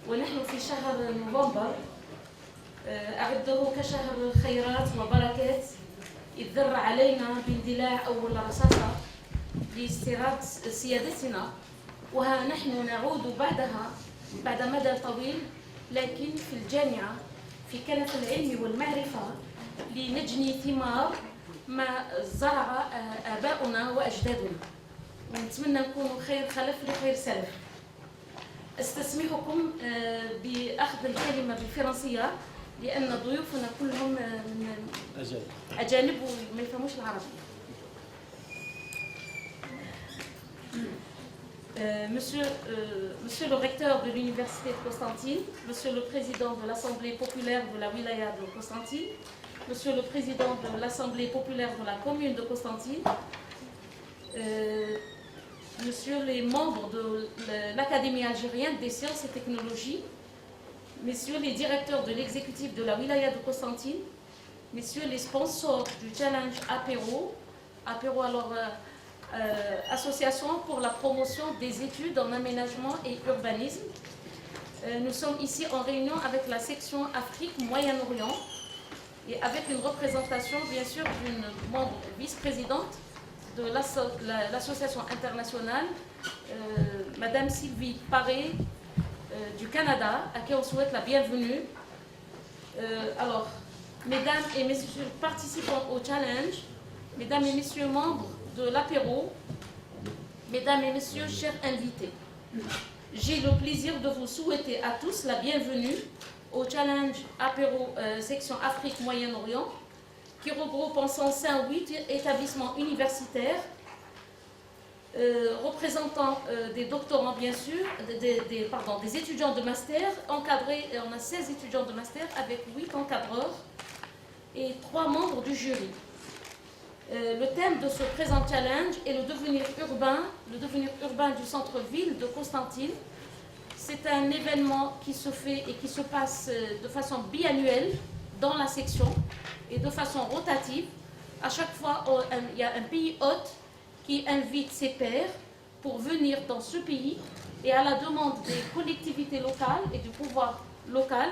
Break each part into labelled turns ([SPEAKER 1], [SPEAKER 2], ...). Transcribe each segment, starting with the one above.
[SPEAKER 1] ونحن في شهر نوفمبر أعده كشهر خيرات وبركات، إذ ذر علينا باندلاع أول رصاصة لاستيراد سيادتنا، وها نحن نعود بعدها بعد مدى طويل، لكن في الجامعة في كنف العلم والمعرفة لنجني ثمار ما زرع آباؤنا وأجدادنا، ونتمنى نكونوا خير خلف لخير سلف. استسمحكم بأخذ الكلمة بالفرنسية لأن ضيوفنا كلهم من أجانب وما يفهموش العربية. Monsieur le recteur de l'Université de Constantine, Monsieur le président de l'Assemblée populaire de la wilaya de Constantine, Monsieur le président de l'Assemblée populaire de la commune de Constantine, Messieurs les membres de l'Académie algérienne des sciences et technologies, Messieurs les directeurs de l'exécutif de la wilaya de Constantine, Messieurs les sponsors du challenge Apéro, alors association pour la promotion des études en aménagement et urbanisme. Nous sommes ici en réunion avec la section Afrique Moyen-Orient et avec une représentation bien sûr d'une membre vice-présidente de l'association internationale, Madame Sylvie Paré du Canada, à qui on souhaite la bienvenue. Alors, mesdames et messieurs participants au challenge, mesdames et messieurs membres de l'apéro, mesdames et messieurs chers invités, j'ai le plaisir de vous souhaiter à tous la bienvenue au challenge apéro section Afrique Moyen-Orient, qui regroupe en son sein 8 établissements universitaires, représentant des doctorants bien sûr, des étudiants de master, encadrés, on a 16 étudiants de master avec 8 encadreurs et 3 membres du jury. Le thème de ce présent challenge est le devenir urbain du centre-ville de Constantine. C'est un événement qui se fait et qui se passe de façon biannuelle dans la section et de façon rotative. À chaque fois, il y a un pays hôte qui invite ses pairs pour venir dans ce pays et à la demande des collectivités locales et du pouvoir local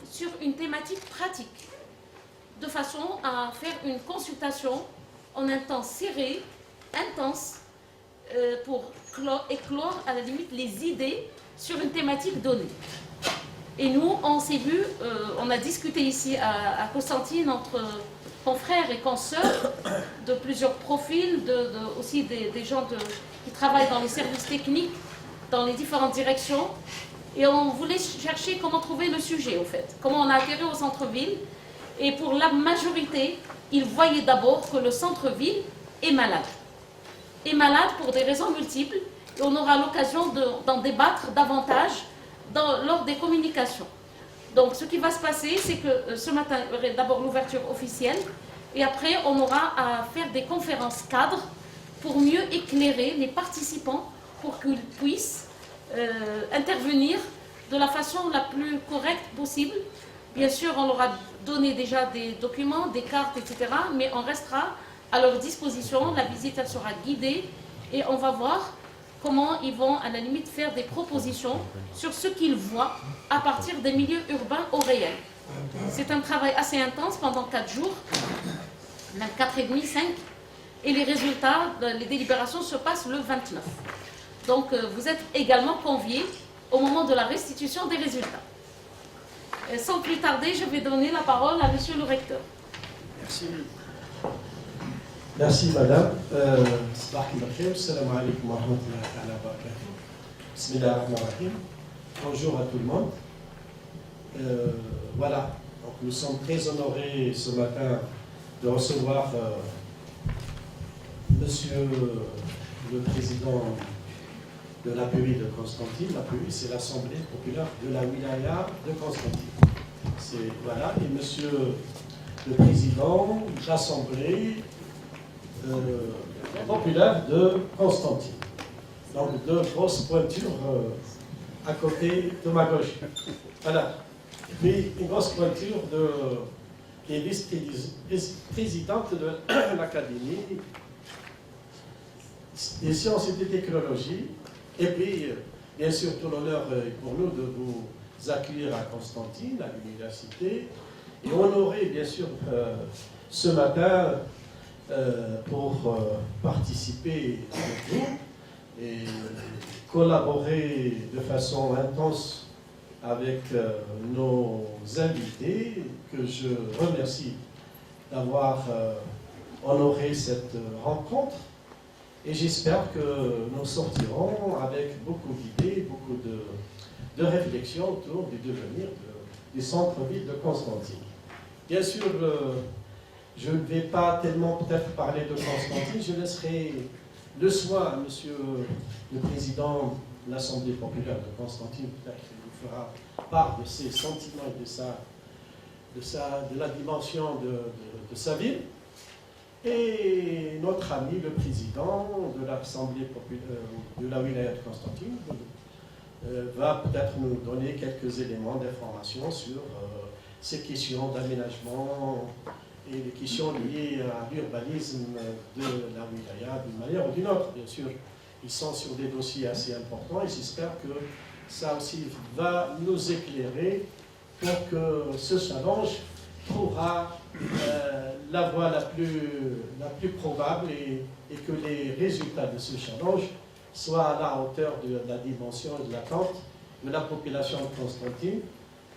[SPEAKER 1] sur une thématique pratique, de façon à faire une consultation en un temps serré, intense, pour éclore à la limite les idées sur une thématique donnée. Et nous, on s'est vu, on a discuté ici à Constantine entre confrères et consoeurs de plusieurs profils, aussi des gens qui travaillent dans les services techniques, dans les différentes directions. Et on voulait chercher comment trouver le sujet, au fait. Comment on a atterri au centre-ville. Et pour la majorité, ils voyaient d'abord que le centre-ville est malade. Est malade pour des raisons multiples. Et on aura l'occasion d'en débattre davantage lors des communications. Donc ce qui va se passer, c'est que ce matin, il y aurait d'abord l'ouverture officielle. Et après, on aura à faire des conférences cadres pour mieux éclairer les participants pour qu'ils puissent intervenir de la façon la plus correcte possible. Bien sûr, on leur a donné déjà des documents, des cartes, etc. Mais on restera à leur disposition. La visite, elle sera guidée et on va voir comment ils vont, à la limite, faire des propositions sur ce qu'ils voient à partir des milieux urbains au réel. C'est un travail assez intense pendant 4 jours, même 4 et demi, 5. Et les résultats, les délibérations se passent le 29. Donc, vous êtes également conviés au moment de la restitution des résultats. Sans plus tarder, je vais donner la parole à Monsieur le recteur.
[SPEAKER 2] Merci. Merci madame. صباح الخير. السلام عليكم ورحمة الله تعالى وبركاته. بسم الله الرحمن الرحيم. Bonjour à tout le monde. Voilà, donc nous sommes très honorés ce matin de recevoir Monsieur le Président de l'APUI de Constantine. L'APUI, c'est l'Assemblée populaire de la wilaya de Constantine. Voilà, et Monsieur le Président de l'Assemblée populaire de Constantine. Donc deux grosses pointures à côté de ma gauche. Voilà. Et puis une grosse pointure qui est vice-présidente de l'Académie des sciences et des technologies. Et puis, bien sûr, tout l'honneur est pour nous de vous accueillir à Constantine, à l'université, et honorer, bien sûr, ce matin pour participer avec vous et collaborer de façon intense avec nos invités, que je remercie d'avoir honoré cette rencontre. Et j'espère que nous sortirons avec beaucoup d'idées, beaucoup de réflexions autour du devenir du centre-ville de Constantine. Bien sûr, je ne vais pas tellement peut-être parler de Constantine, je laisserai le soin à Monsieur le Président de l'Assemblée populaire de Constantine, peut-être qu'il vous fera part de ses sentiments et de la dimension de sa ville. Et notre ami, le président de l'Assemblée populaire de la wilaya de Constantine, va peut-être nous donner quelques éléments d'information sur ces questions d'aménagement et les questions liées à l'urbanisme de la wilaya d'une manière ou d'une autre. Bien sûr, ils sont sur des dossiers assez importants et j'espère que ça aussi va nous éclairer pour que ce challenge trouvera la voie la plus probable et que les résultats de ce challenge soient à la hauteur de la dimension et de l'attente de la population de Constantine.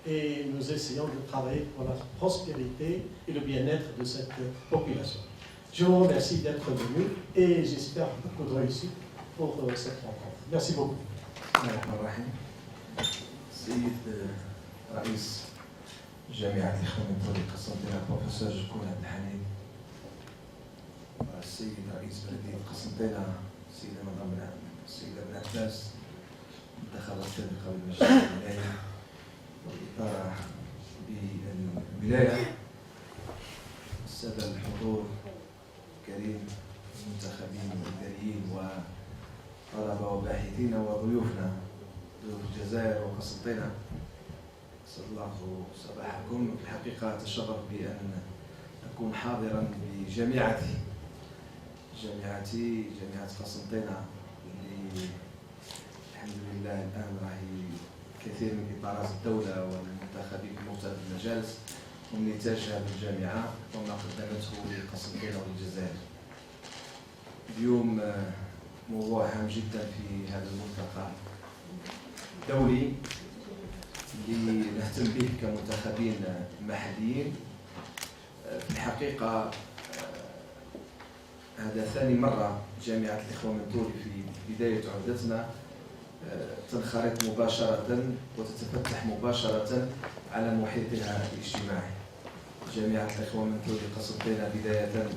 [SPEAKER 2] Et nous essayons de travailler pour la prospérité et le bien-être de cette population. Je vous remercie d'être venu et j'espère beaucoup de réussite pour cette rencontre. Merci beaucoup.
[SPEAKER 3] جامعة الإخوان المتولي قسنطينة بروفيسور جكون عبد الحميد، السيد رئيس بلدية قسنطينة السيدة مدام السيدة ابن عباس، الانتخابات السابقة بالمجلس الولاية والإدارة بالولاية، السادة الحضور الكريم المنتخبين والإداريين وطلبة وباحثين وضيوفنا ضيوف الجزائر وقسنطينة، أسأل الله صباحكم. في الحقيقة أتشرف بأن أكون حاضرا بجامعتي، جامعة قسنطينة، اللي الحمد لله الآن راهي كثير من إطارات الدولة والمنتخبين في مختلف المجالس هم نتاجها بالجامعة وما قدمته لقسنطينة وللجزائر. اليوم موضوع هام جدا في هذا الملتقى الدولي اللي نهتم به كمنتخبين محليين. في الحقيقة هذا ثاني مرة جامعة الإخوان المتولي في بداية عودتنا تنخرط مباشرة وتتفتح مباشرة على محيطها الاجتماعي. جامعة الإخوان المتولي قسنطينة بداية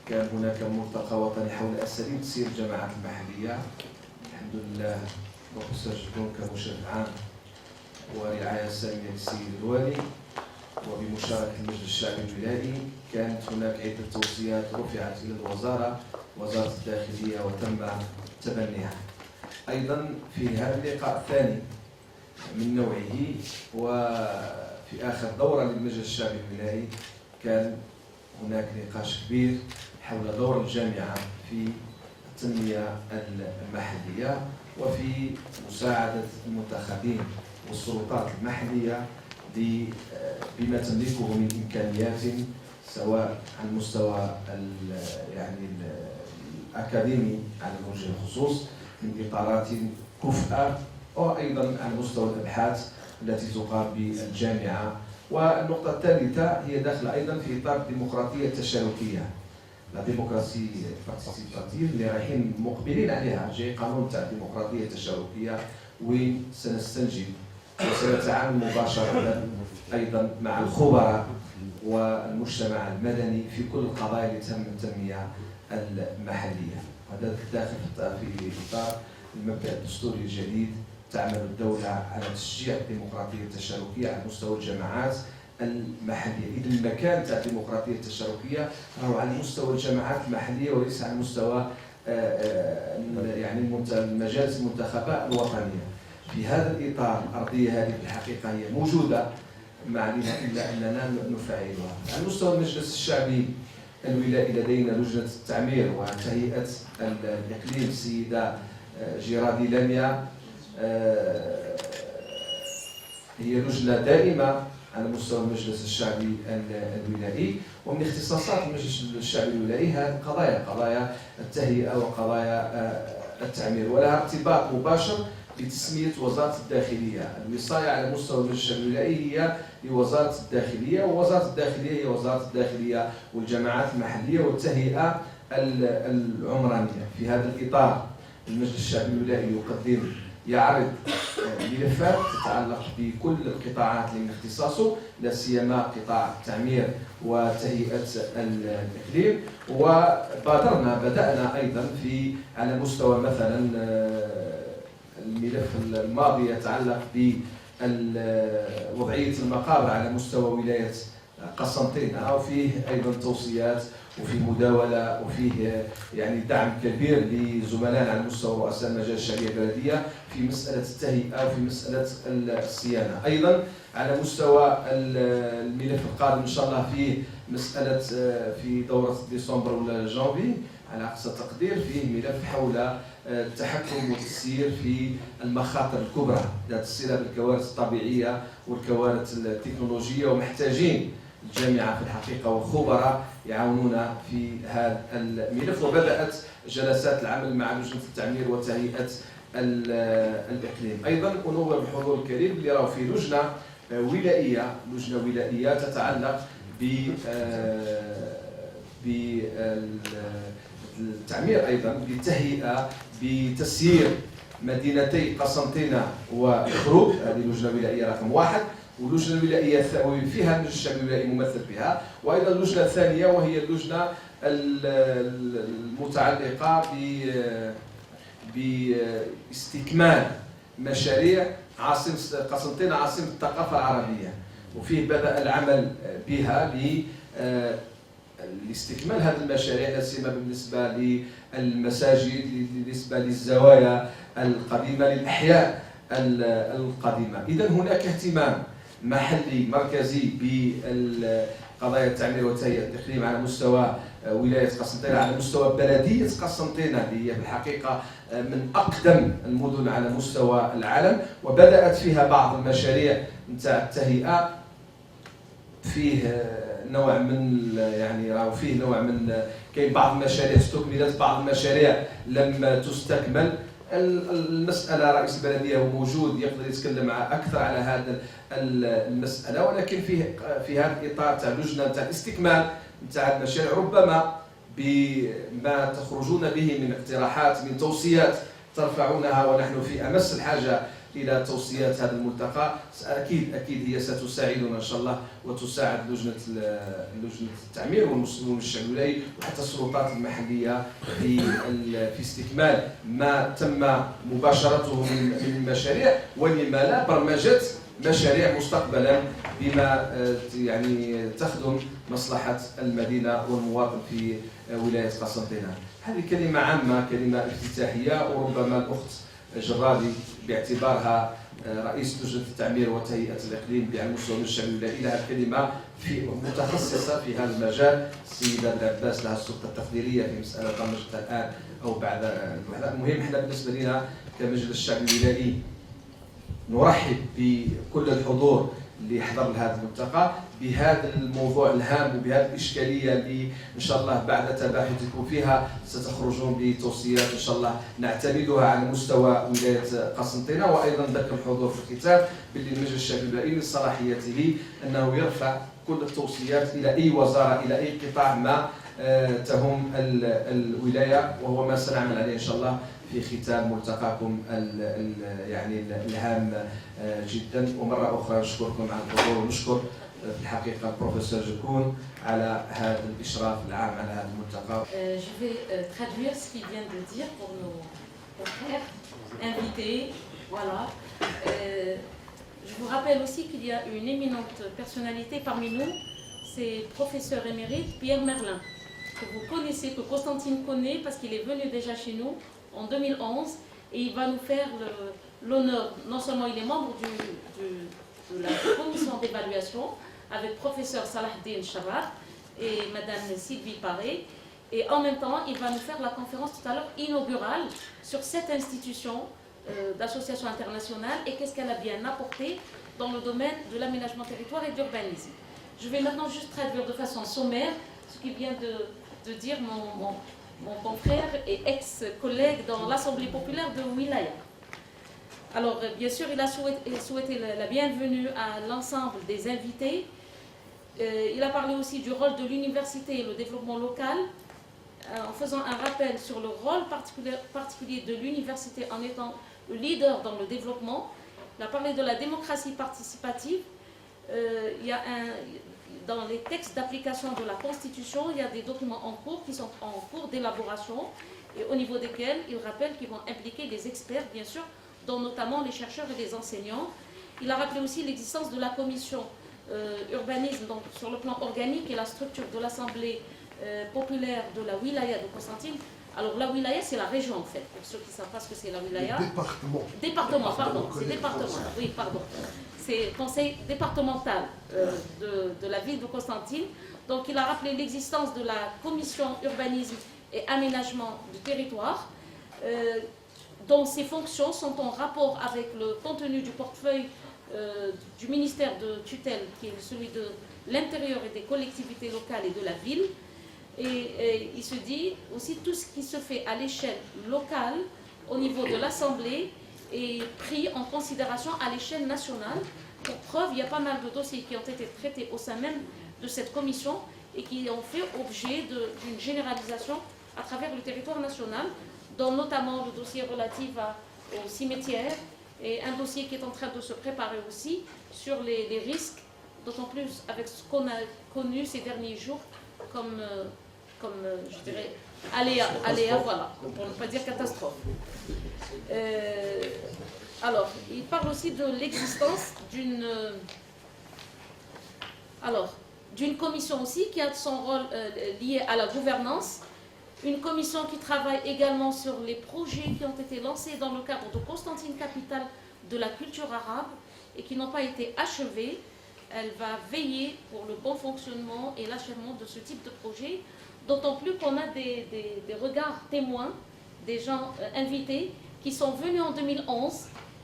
[SPEAKER 3] كان هناك ملتقى وطني حول أساليب تسيير الجامعات المحلية. الحمد لله بروفيسور جكون كمشرف عام ورعاية سامية للسيد الوالي وبمشاركة المجلس الشعبي الولائي كانت هناك عدة توصيات رفعت إلى الوزارة وزارة الداخلية وتم تبنيها. أيضا في هذا اللقاء الثاني من نوعه وفي آخر دورة للمجلس الشعبي الولائي كان هناك نقاش كبير حول دور الجامعة في التنمية المحلية وفي مساعدة المنتخبين والسلطات المحلية بما تملكه من إمكانيات سواء على المستوى الأكاديمي على وجه الخصوص من إطارات كفء وأيضا على مستوى الأبحاث التي تقام بالجامعة والنقطة الثالثة هي داخلة أيضا في إطار الديمقراطية التشاركية، لا ديمقراطية بارتيسيباتيف اللي رايحين مقبلين عليها. جاي قانون تاع الديمقراطية التشاركية وين سنستنجد وسنتعامل مباشرة أيضا مع الخبراء والمجتمع المدني في كل القضايا اللي تم التنمية المحلية. هذا داخل في إطار المبدأ الدستوري الجديد. تعمل الدولة على تشجيع الديمقراطية التشاركية على مستوى الجماعات المحلية. إذا المكان تاع الديمقراطية التشاركية هو على مستوى الجماعات المحلية وليس على مستوى يعني المجالس المنتخبة الوطنية. في هذا الإطار الأرضية هذه في الحقيقة هي موجودة، ما علينا إلا أننا نفعلها. على مستوى المجلس الشعبي الولائي لدينا لجنة التعمير وتهيئة الإقليم السيدة جيرادي لاميا، هي لجنة دائمة على مستوى المجلس الشعبي الولائي. ومن اختصاصات المجلس الشعبي الولائي هذه قضايا التهيئة وقضايا التعمير، ولها ارتباط مباشر بتسمية وزارة الداخلية. الوصاية على مستوى المجلس الشعبي الولائي هي لوزارة الداخلية، ووزارة الداخلية هي وزارة الداخلية والجماعات المحلية والتهيئة العمرانية. في هذا الإطار المجلس الشعبي الولائي يعرض ملفات تتعلق بكل القطاعات اللي من اختصاصه، لا سيما قطاع التعمير وتهيئة الإقليم. بدأنا أيضا على مستوى مثلا الملف الماضي يتعلق بوضعية المقابر على مستوى ولاية قسنطينة، وفيه أيضا توصيات وفيه مداولة وفيه يعني دعم كبير لزملائنا على مستوى رؤساء المجالس الشعبية البلدية في مسألة التهيئة وفي مسألة الصيانة. أيضا على مستوى الملف القادم إن شاء الله فيه مسألة في دورة ديسمبر ولا جانفي على أقصى تقدير فيه ملف حول التحكم والتسيير في المخاطر الكبرى ذات الصلة بالكوارث الطبيعية والكوارث التكنولوجية، ومحتاجين الجامعة في الحقيقة والخبراء يعاونونا في هذا الملف. وبدأت جلسات العمل مع لجنة التعمير وتهيئة الإقليم. أيضا أنوه بالحضور الكريم اللي راهو في لجنة ولائية تتعلق بالتعمير أيضا بالتهيئة بتسيير مدينتي قسنطينة وخروج. هذه لجنة ولائية رقم 1، واللجنة الولائية فيها المجلس الشعبي الولائي ممثل بها، وأيضا اللجنة الثانية وهي اللجنة المتعلقة باستكمال مشاريع عاصمة قسنطينة عاصمة الثقافة العربية، وفيه بدأ العمل بها لاستكمال هذه المشاريع لا سيما بالنسبة للمساجد، بالنسبة للزوايا القديمة، للأحياء القديمة. إذا هناك اهتمام محلي مركزي بقضايا التعمير وتهيئة الإقليم على مستوى ولاية قسنطينة، على مستوى بلدية قسنطينة اللي هي في الحقيقة من أقدم المدن على مستوى العالم، وبدأت فيها بعض المشاريع نتاع التهيئة. فيه نوع من يعني راهو فيه نوع من كاين بعض المشاريع استكملت، بعض المشاريع لم تستكمل. المسألة رئيس البلدية هو موجود يقدر يتكلم أكثر على هذا المسألة، ولكن في هذا الإطار تاع لجنة تاع الاستكمال تاع المشاريع ربما بما تخرجون به من اقتراحات من توصيات ترفعونها، ونحن في أمس الحاجة إلى توصيات هذا الملتقى. أكيد هي ستساعدنا إن شاء الله وتساعد لجنة التعمير والمجلس الشعبي الولائي وحتى السلطات المحلية في استكمال ما تم مباشرته من مشاريع، ولما لا برمجة مشاريع مستقبلا بما يعني تخدم مصلحة المدينة والمواطن في ولاية قسنطينة. هذه كلمة عامة، كلمة افتتاحية، وربما الأخت جرادي باعتبارها رئيس لجنة التعمير وتهيئة الإقليم على مستوى الشعبي الولائي لها كلمة متخصصة في هذا المجال. السيدة العباس لها السلطة التقديرية في مسألة ضمجتها الآن أو بعد الوحدة. المهم احنا بالنسبة لنا كمجلس الشعبي الولائي نرحب بكل الحضور اللي حضر لهذا الملتقى بهذا الموضوع الهام وبهذه الاشكاليه اللي ان شاء الله بعد تباحثكم فيها ستخرجون بتوصيات ان شاء الله نعتمدها على مستوى ولايه قسنطينه. وايضا ذكر الحضور في الختام باللي المجلس الشعبي البائي من صلاحيته انه يرفع كل التوصيات الى اي وزاره الى اي قطاع ما تهم الولايه، وهو ما سنعمل عليه ان شاء الله في ختام ملتقاكم يعني الهام جدا. ومره اخرى نشكركم على الحضور ونشكر في الحقيقه البروفيسور جكون على هذا الاشراف العام على هذا الملتقى.
[SPEAKER 1] Je vais traduire ce qu'il vient de dire pour nos confrères invités. Voilà. Je vous rappelle aussi qu'il y a une éminente personnalité parmi nous, c'est professeur émérite Pierre Merlin, que vous connaissez, que Constantine connaît parce qu'il est venu déjà chez nous en 2011 et il va nous faire l'honneur. Non seulement il est membre de la commission d'évaluation avec professeur Salahdin Chabat et madame Sylvie Paré, et en même temps il va nous faire la conférence tout à l'heure inaugurale sur cette institution d'association internationale et qu'est-ce qu'elle a bien apporté dans le domaine de l'aménagement territoire et d'urbanisme. Je vais maintenant juste traduire de façon sommaire ce qui vient de dire mon confrère et ex-collègue dans l'Assemblée populaire de Wilaya. Alors, bien sûr, il a souhaité la bienvenue à l'ensemble des invités. Il a parlé aussi du rôle de l'université et le développement local, en faisant un rappel sur le rôle particulier de l'université en étant le leader dans le développement. Il a parlé de la démocratie participative. Il y a dans les textes d'application de la Constitution, il y a des documents en cours qui sont en cours d'élaboration et au niveau desquels il rappelle qu'ils vont impliquer des experts, bien sûr, dont notamment les chercheurs et les enseignants. Il a rappelé aussi l'existence de la commission urbanisme donc, sur le plan organique et la structure de l'Assemblée populaire de la wilaya de Constantine. Alors la wilaya, c'est la région en fait, pour ceux qui ne savent pas ce que c'est la wilaya.
[SPEAKER 4] Département.
[SPEAKER 1] Département, pardon, c'est département, oui, pardon. C'est le conseil départemental de la ville de Constantine. Donc il a rappelé l'existence de la commission urbanisme et aménagement du territoire, dont ses fonctions sont en rapport avec le contenu du portefeuille du ministère de tutelle, qui est celui de l'intérieur et des collectivités locales et de la ville. Et il se dit aussi tout ce qui se fait à l'échelle locale, au niveau de l'Assemblée, est pris en considération à l'échelle nationale. Pour preuve, il y a pas mal de dossiers qui ont été traités au sein même de cette commission et qui ont fait objet d'une généralisation à travers le territoire national, dont notamment le dossier relatif aux cimetières et un dossier qui est en train de se préparer aussi sur les risques, d'autant plus avec ce qu'on a connu ces derniers jours comme je dirais, aléa, voilà, pour ne pas dire catastrophe. Alors, il parle aussi de l'existence d'une commission aussi qui a son rôle lié à la gouvernance, une commission qui travaille également sur les projets qui ont été lancés dans le cadre de Constantine, capitale de la culture arabe, et qui n'ont pas été achevés. Elle va veiller pour le bon fonctionnement et l'achèvement de ce type de projet, d'autant plus qu'on a des regards témoins, des gens invités qui sont venus en 2011.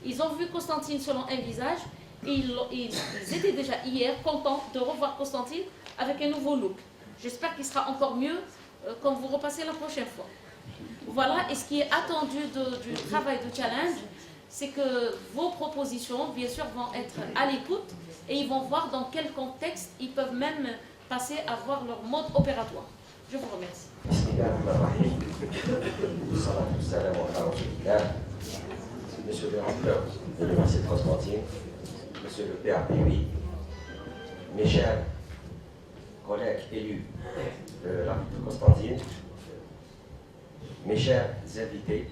[SPEAKER 1] Ils ont vu Constantine selon un visage et ils étaient déjà hier contents de revoir Constantine avec un nouveau look. J'espère qu'il sera encore mieux quand vous repassez la prochaine fois. Voilà, et ce qui est attendu du travail de challenge, c'est que vos propositions, bien sûr, vont être à l'écoute et ils vont voir dans quel contexte ils peuvent même passer à voir leur mode opératoire. Je vous remercie.
[SPEAKER 5] Monsieur le recteur de l'Université de Constantine, Monsieur le Père Béui, mes chers collègues élus de la ville de Constantine, mes chers invités,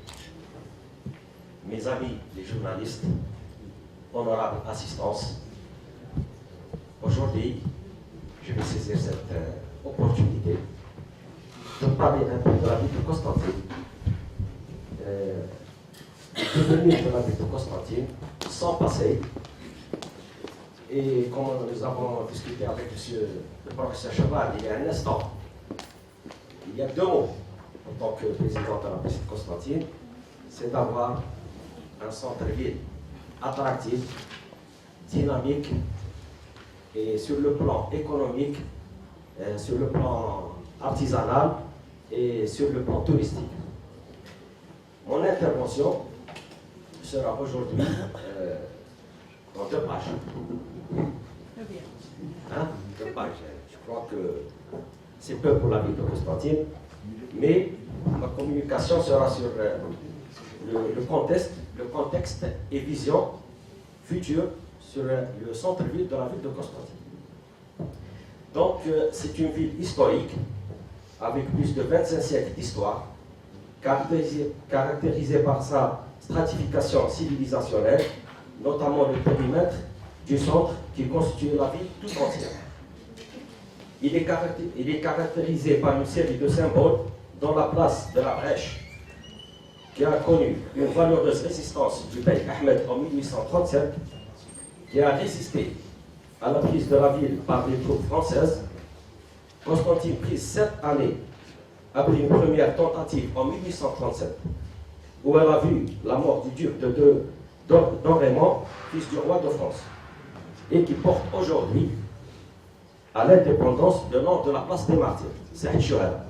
[SPEAKER 5] mes amis les journalistes, honorable assistance, aujourd'hui, je vais saisir cette opportunité de parler un peu de la ville de Constantine. Devenir de la ville de Constantine sans passé. Et comme nous avons discuté avec monsieur le professeur Cheval il y a un instant, il y a deux mots en tant que président de la ville de Constantine, c'est d'avoir un centre-ville attractif, dynamique et sur le plan économique, sur le plan artisanal et sur le plan touristique. Mon intervention sera aujourd'hui en 2 pages. Hein? 2 pages. Je crois que c'est peu pour la ville de Constantine, mais ma communication sera sur le contexte et vision future sur le centre-ville de la ville de Constantine. Donc, c'est une ville historique avec plus de 25 siècles d'histoire, caractérisée par sa stratification civilisationnelle, notamment le périmètre du centre qui constitue la ville tout entière. Il est caractérisé par une série de symboles, dont la place de la Brèche, qui a connu une valeureuse résistance du Bey Ahmed en 1837, qui a résisté à la prise de la ville par les troupes françaises. Constantine, prise 7 années après une première tentative en 1837, où elle a vu la mort du duc d'Orléans, fils du roi de France, et qui porte aujourd'hui à l'indépendance le nom de la place des martyrs, Saïd Chouhada,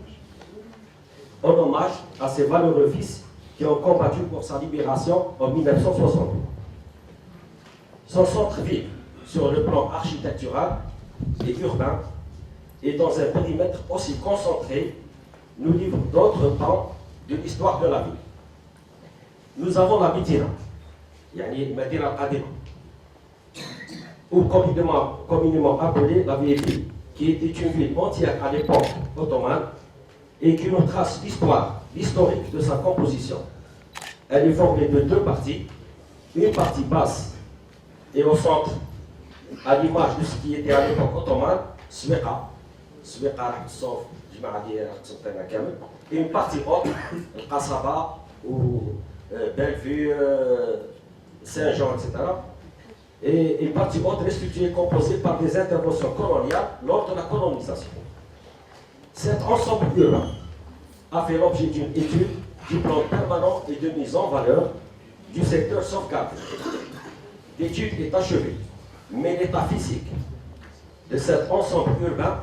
[SPEAKER 5] en hommage à ses valeureux fils qui ont combattu pour sa libération en 1960. Son centre-ville, sur le plan architectural et urbain, et dans un périmètre aussi concentré, nous livre d'autres pans de l'histoire de la ville. Nous avons la Médina, yani Medina al-Qadima, ou communément appelée la vieille ville, qui était une ville entière à l'époque ottomane et qui nous trace l'historique de sa composition. Elle est formée de 2 parties, une partie basse et au centre, à l'image de ce qui était à l'époque ottomane, Sweqa, sauf et une partie haute, Qassaba ou Bellevue, Saint-Jean, etc. Et une partie haute restituée composée par des interventions coloniales lors de la colonisation. Cet ensemble urbain a fait l'objet d'une étude du plan permanent et de mise en valeur du secteur sauvegarde. L'étude est achevée, mais l'état physique de cet ensemble urbain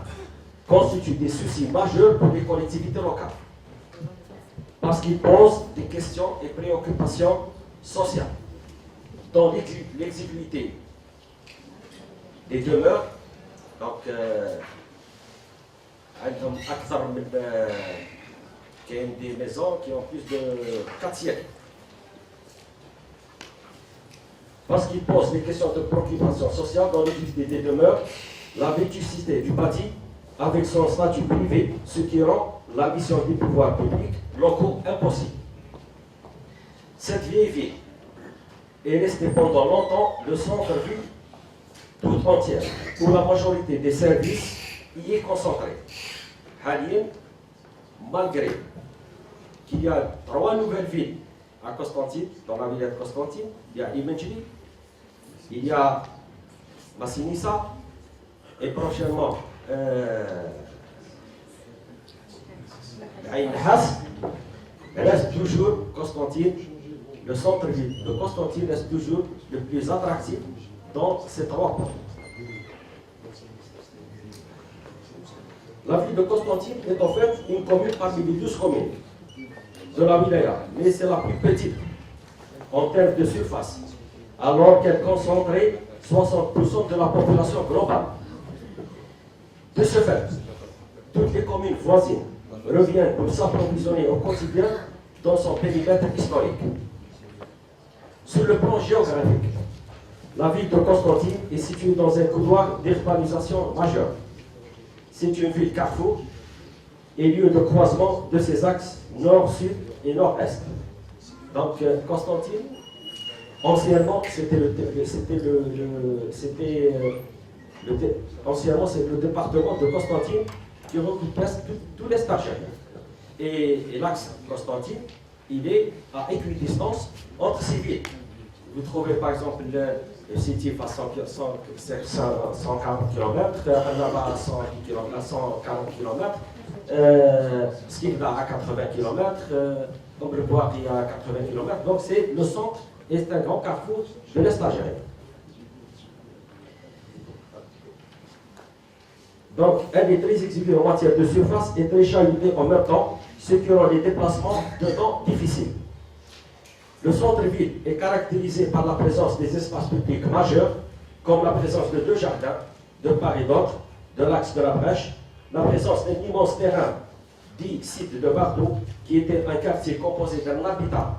[SPEAKER 5] constitue des soucis majeurs pour les collectivités locales, parce qu'il pose des questions et préoccupations sociales, dont l'exiguïté des demeures, donc qui ont des maisons qui ont plus de 4 siècles. Parce qu'il pose des questions de préoccupation sociale dans l'exiguïté des demeures, la vétusté du bâti avec son statut privé, ce qui rend la mission des pouvoirs publics locaux impossible. Cette vieille ville est restée pendant longtemps le centre-ville tout entière, où la majorité des services y est concentrée. Halien, malgré qu'il y a 3 nouvelles villes à Constantine, dans la ville de Constantine, il y a Imenjili, il y a Massinissa, et prochainement Aïn Has, reste toujours Constantine, le centre-ville de Constantine reste toujours le plus attractif dans ces 3 points. La ville de Constantine est en fait une commune parmi les 12 communes de la wilaya, mais c'est la plus petite en termes de surface, alors qu'elle concentrait 60% de la population globale. De ce fait, toutes les communes voisines reviennent pour s'approvisionner au quotidien dans son périmètre historique. Sur le plan géographique, la ville de Constantine est située dans un couloir d'urbanisation majeur. C'est une ville carrefour et lieu de croisement de ses axes nord-sud et nord-est. Donc Constantine, anciennement, anciennement, c'est le département de Constantine qui regroupe presque tout l'est algérien. Et l'axe Constantine, il est à équidistance entre ces villes. Vous trouvez par exemple le Sétif à 140 km, Annaba à 140 km, Skikda à 80 km, Obreboaki à 80 km. Donc c'est le centre et c'est un grand carrefour de l'Est algérien. Donc, elle est très exiguë en matière de surface et très chahutée en même temps, ce qui rend les déplacements dedans difficiles. Le centre-ville est caractérisé par la présence des espaces publics majeurs, comme la présence de 2 jardins, de part et d'autre, de l'axe de la Brèche, la présence d'un immense terrain, dit site de Bardo, qui était un quartier composé d'un habitat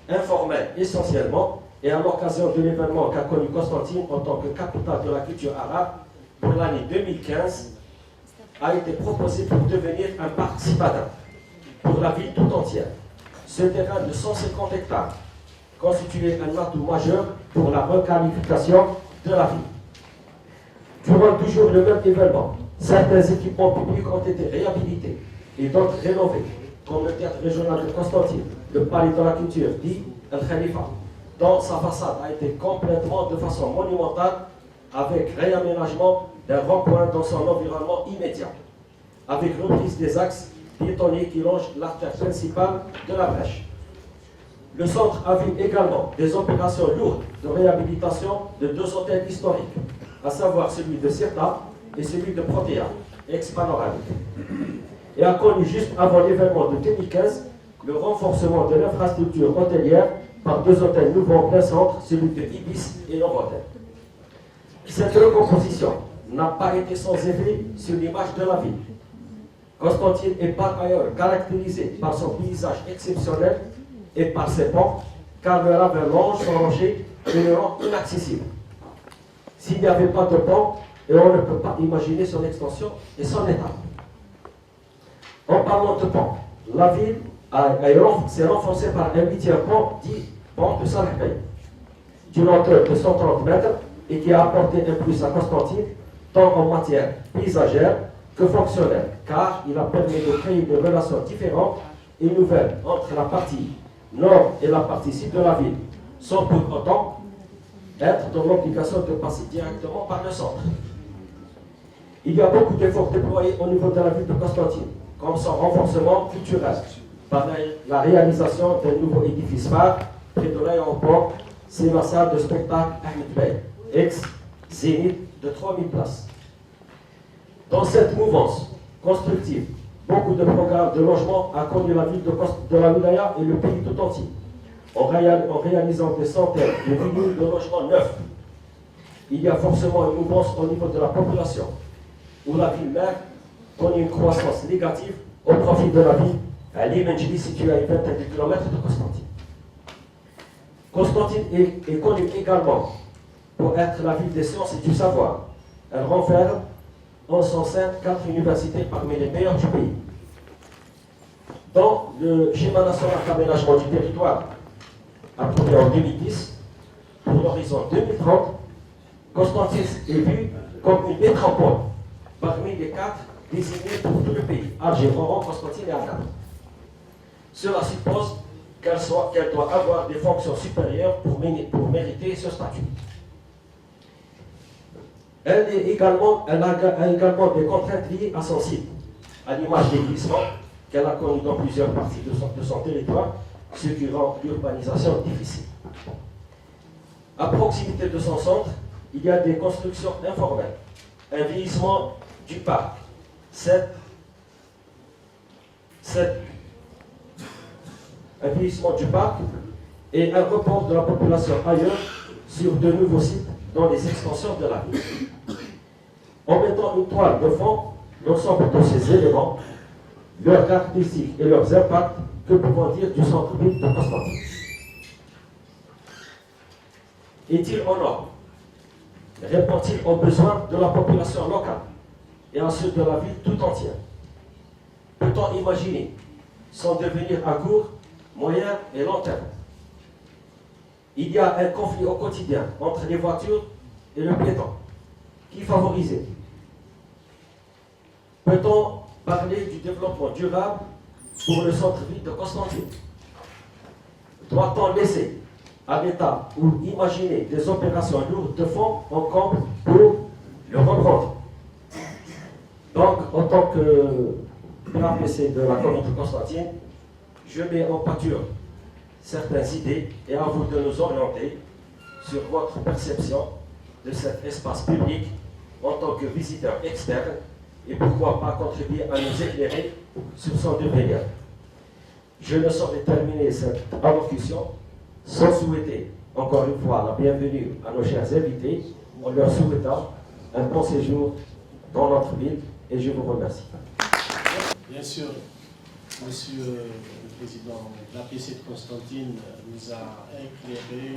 [SPEAKER 5] informel essentiellement, et à l'occasion de l'événement qu'a connu Constantine en tant que capitale de la culture arabe, pour l'année 2015, a été proposé pour devenir un parc citadin pour la ville tout entière. Ce terrain de 150 hectares constituait un atout majeur pour la requalification de la ville. Durant toujours le même événement, certains équipements publics ont été réhabilités et d'autres rénovés, comme le théâtre régional de Constantine, le palais de la culture, dit El Khalifa, dont sa façade a été complètement de façon monumentale avec réaménagement d'un rond-point dans son environnement immédiat, avec reprise des axes piétonniers qui longent l'artère principale de la Brèche. Le centre a vu également des opérations lourdes de réhabilitation de 2 hôtels historiques, à savoir celui de Cirta et celui de Protea, ex-panoramique, et a connu juste avant l'événement de 2015 le renforcement de l'infrastructure hôtelière par 2 hôtels nouveaux en plein centre, celui de Ibis et Novotel. Cette recomposition n'a pas été sans effet sur l'image de la ville. Constantine est par ailleurs caractérisée par son paysage exceptionnel et par ses ponts, car leurs avalanches sont rangées et le rend inaccessible. S'il n'y avait pas de pont, on ne peut pas imaginer son extension et son état. En parlant de pont, la ville s'est renforcée par un 8e pont dit pont de Salah Bey, d'une hauteur de 130 mètres et qui a apporté un plus à Constantine, tant en matière paysagère que fonctionnelle, car il a permis de créer des relations différentes et nouvelles entre la partie nord et la partie sud de la ville, sans pour autant être dans l'obligation de passer directement par le centre. Il y a beaucoup d'efforts déployés au niveau de la ville de Constantine, comme son renforcement culturel, par la réalisation d'un nouveau édifice phare près de l'aéroport, c'est la salle de spectacle Ahmed Bey, ex-Zénith de 3000 places. Dans cette mouvance constructive, beaucoup de programmes de logement a connu la ville de la Wilaya et le pays tout entier, en réalisant des centaines de milliers de logements neufs. Il y a forcément une mouvance au niveau de la population, où la ville-mère connaît une croissance négative au profit de la ville à Limenjili, située à une vingtaine de kilomètres de Constantine. Constantine est connue également pour être la ville des sciences et du savoir. Elle renferme en son sein 4 universités parmi les meilleures du pays. Dans le schéma national d'aménagement du territoire, approuvé en 2010, pour l'horizon 2030, Constantine est vue comme une métropole parmi les 4 désignés pour tout le pays, Alger, Oran, Constantine et Agde. Cela suppose qu'elle doit avoir des fonctions supérieures pour mériter ce statut. Elle a également des contraintes liées à son site, à l'image des glissements qu'elle a connus dans plusieurs parties de son territoire, ce qui rend l'urbanisation difficile. À proximité de son centre, il y a des constructions informelles, un vieillissement du parc, un vieillissement du parc et un report de la population ailleurs sur de nouveaux sites dans les extensions de la ville. En mettant une toile de fond, l'ensemble de ces éléments, leurs caractéristiques et leurs impacts, que pouvons dire du centre-ville de Constantine? Est-il en ordre? Répond-il aux besoins de la population locale et à ceux de la ville tout entière? Peut-on imaginer son devenir à court, moyen et long terme? Il y a un conflit au quotidien entre les voitures et le piéton. Qui favoriser? Peut-on parler du développement durable pour le centre-ville de Constantine? Doit-on laisser à l'État ou imaginer des opérations lourdes de fonds en compte pour le reprendre? Donc, en tant que PAPC de la commune de Constantine, je mets en pâture certaines idées et à vous de nous orienter sur votre perception de cet espace public en tant que visiteur externe et pourquoi pas contribuer à nous éclairer sur son devenir. Je ne saurais terminer cette allocution sans souhaiter encore une fois la bienvenue à nos chers invités en leur souhaitant un bon séjour dans notre ville et je vous remercie.
[SPEAKER 2] Bien sûr, Monsieur le Président, l'APC de Constantine nous a éclairé,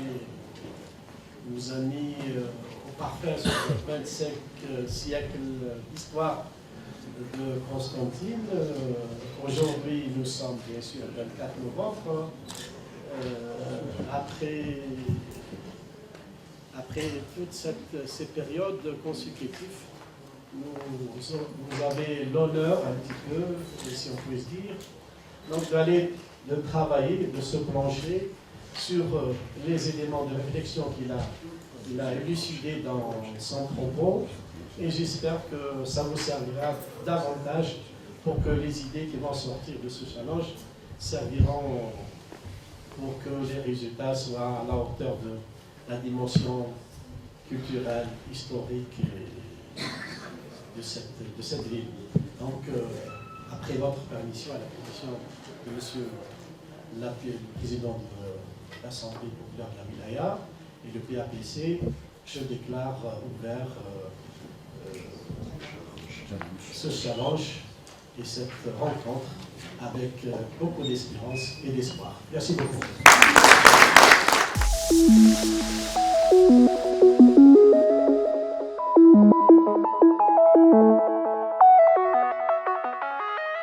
[SPEAKER 2] nous a mis au parfum sur le 25 siècle d'histoire de Constantine. Aujourd'hui, nous sommes bien sûr le 24 novembre. Après toutes ces périodes consécutives, vous avez l'honneur, un petit peu, si on peut se dire, donc de travailler, de se pencher sur les éléments de réflexion qu'il a élucidés dans son propos, et j'espère que ça vous servira davantage pour que les idées qui vont sortir de ce challenge serviront pour que les résultats soient à la hauteur de la dimension culturelle, historique de cette ville. Donc, après votre permission, à la permission de Monsieur le Président de l'Assemblée populaire de la Wilaya et le PAPC, je déclare ouvert ce challenge et cette rencontre avec beaucoup d'espérance et d'espoir. Merci beaucoup.